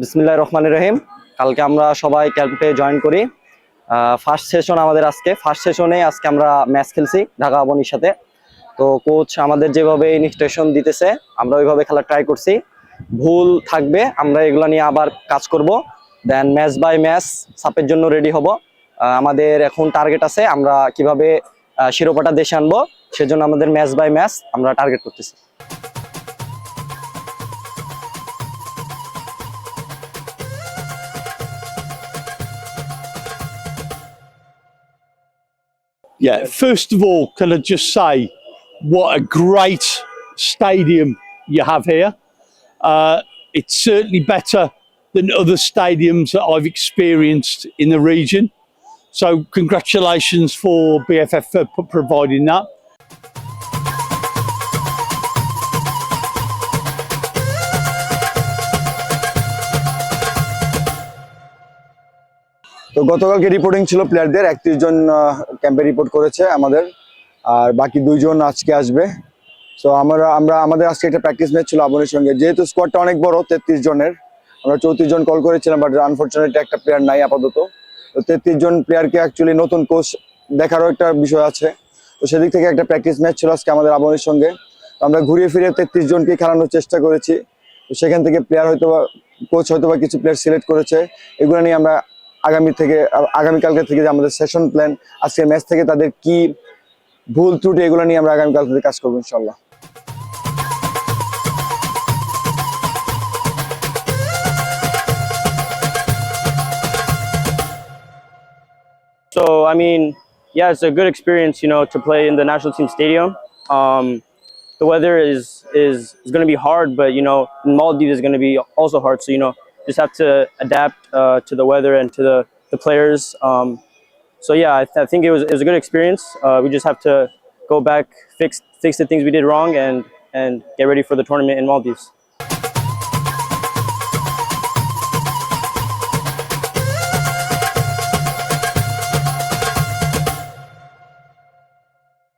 বিসমিল্লাহির রহমানির রহিম। কালকে আমরা সবাই ক্যাম্পে জয়েন করি। ফার্স্ট সেশন আমাদের আজকে। ফার্স্ট সেশনে আজকে আমরা ম্যাচ খেলছি ঢাকা আবাহনীর সাথে। তো কোচ আমাদের যেভাবে ইনস্ট্রাকশন দিতেছে আমরা ওইভাবে খেলা ট্রাই করছি। ভুল থাকবে, আমরা এগুলো নিয়ে আবার কাজ করব। দেন ম্যাচ বাই ম্যাচ সাপের জন্য রেডি হব। আমাদের এখন টার্গেট আছে আমরা কিভাবে শিরোপাটা দেশে আনবো, সেজন্য আমাদের ম্যাচ বাই ম্যাচ আমরা টার্গেট করতেছি। Yeah, first of all, can I just say what a great stadium you have here. It's certainly better than other stadiums that I've experienced in the region. So, congratulations for BFF for providing that. তো গতকালকে reporting ছিল প্লেয়ারদের 31 জন ক্যাম্পে report করেছে আমাদের, আর বাকি 2 জন আজকে আসবে। সো আমাদের আজকে একটা প্র্যাকটিস ম্যাচ ছিল আবাহনীর সঙ্গে। যেহেতু স্কোয়াডটা অনেক বড় 33 জনের, আমরা 34 জন কল করেছিলাম, বাট আনফরচুনেটলি একটা প্লেয়ার নাই আপাতত। তো 33 জন প্লেয়ারকে অ্যাকচুয়ালি নতুন কোচ দেখারও একটা বিষয় আছে। তো সেদিক থেকে একটা প্র্যাকটিস ম্যাচ ছিল আজকে আমাদের আবাহনীর সঙ্গে। আমরা ঘুরিয়ে ফিরিয়ে 33 জনকে খেলানোর চেষ্টা করেছি। তো সেখান থেকে প্লেয়ার হয়তোবা কোচ হয়তোবা কিছু প্লেয়ার সিলেক্ট করেছে। এগুলো নিয়ে আমরা আগামীকালকে থেকে যে আমাদের সেশন প্ল্যান, আজকের ম্যাচ থেকে তাদের কি ভুল ত্রুটি, এগুলো নিয়ে আমরা আগামীকাল থেকে কাজ করবো ইনশাল্লাহ। So, I mean, yeah, it's a good experience, to play in the national team stadium. The weather is going to be hard, but in Maldives is going to be also hard. So just have to adapt to the weather and to the players. So yeah, I think it was a good experience. We just have to go back, fix the things we did wrong, and get ready for the tournament in Maldives.